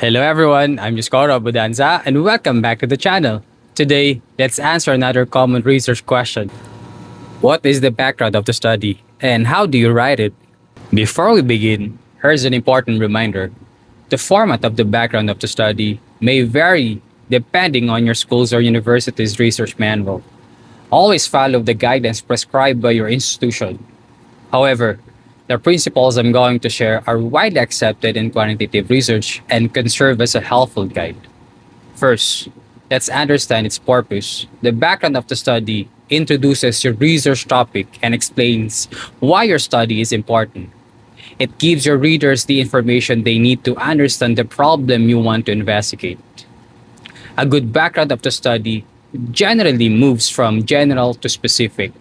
Hello everyone, I'm Yuskoro Budanza and welcome back to the channel. Today, let's answer another common research question. What is the background of the study and how do you write it? Before we begin, here's an important reminder. The format of the background of the study may vary depending on your school's or university's research manual. Always follow the guidance prescribed by your institution. However, the principles I'm going to share are widely accepted in quantitative research and can serve as a helpful guide. First, let's understand its purpose. The background of the study introduces your research topic and explains why your study is important. It gives your readers the information they need to understand the problem you want to investigate. A good background of the study generally moves from general to specific.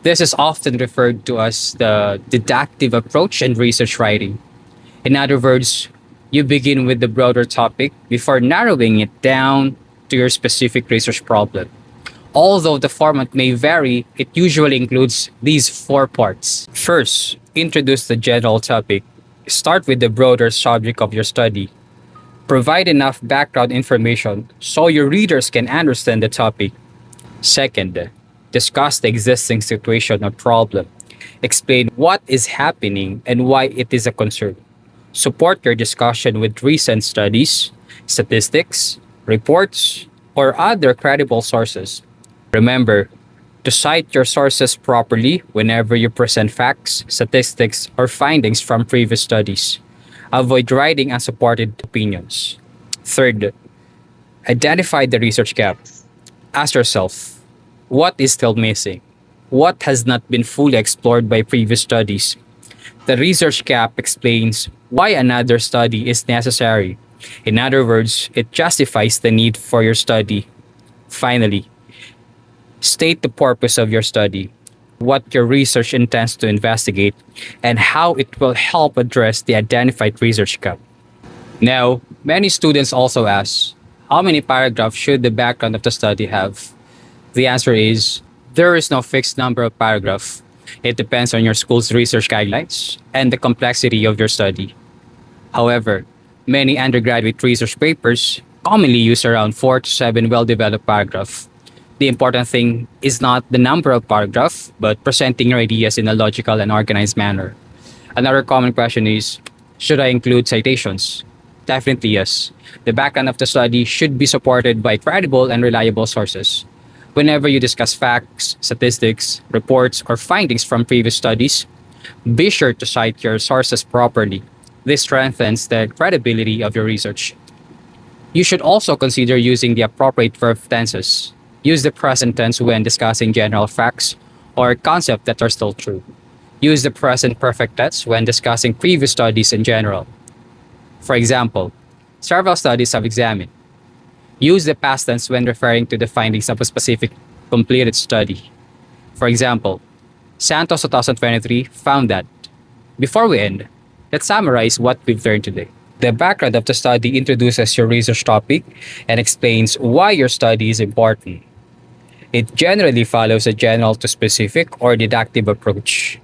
This is often referred to as the deductive approach in research writing. In other words, you begin with the broader topic before narrowing it down to your specific research problem. Although the format may vary, it usually includes these four parts. First, introduce the general topic. Start with the broader subject of your study. Provide enough background information so your readers can understand the topic. Second, discuss the existing situation or problem. Explain what is happening and why it is a concern. Support your discussion with recent studies, statistics, reports, or other credible sources. Remember to cite your sources properly whenever you present facts, statistics, or findings from previous studies. Avoid writing unsupported opinions. Third, identify the research gap. Ask yourself, what is still missing? What has not been fully explored by previous studies? The research gap explains why another study is necessary. In other words, it justifies the need for your study. Finally, state the purpose of your study, what your research intends to investigate, and how it will help address the identified research gap. Now, many students also ask, how many paragraphs should the background of the study have? The answer is, there is no fixed number of paragraphs. It depends on your school's research guidelines and the complexity of your study. However, many undergraduate research papers commonly use around 4 to 7 well-developed paragraphs. The important thing is not the number of paragraphs, but presenting your ideas in a logical and organized manner. Another common question is, should I include citations? Definitely yes. The background of the study should be supported by credible and reliable sources. Whenever you discuss facts, statistics, reports, or findings from previous studies, be sure to cite your sources properly. This strengthens the credibility of your research. You should also consider using the appropriate verb tenses. Use the present tense when discussing general facts or concepts that are still true. Use the present perfect tense when discussing previous studies in general. For example, several studies have examined. Use the past tense when referring to the findings of a specific completed study. For example, Santos 2023 found that. Before we end, let's summarize what we've learned today. The background of the study introduces your research topic and explains why your study is important. It generally follows a general to specific or deductive approach.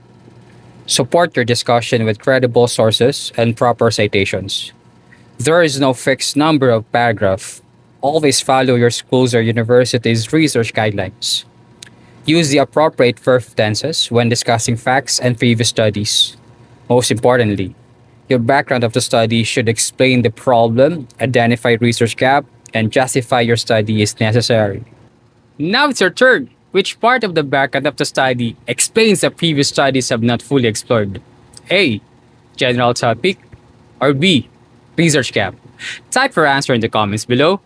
Support your discussion with credible sources and proper citations. There is no fixed number of paragraphs. Always follow your school's or university's research guidelines. Use the appropriate verb tenses when discussing facts and previous studies. Most importantly, your background of the study should explain the problem, identify research gap, and justify your study is necessary. Now it's your turn. Which part of the background of the study explains that previous studies have not fully explored? A. General topic. Or B. Research gap. Type your answer in the comments below.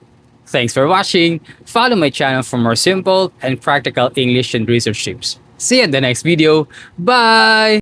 Thanks for watching. Follow my channel for more simple and practical English and research tips. See you in the next video. Bye!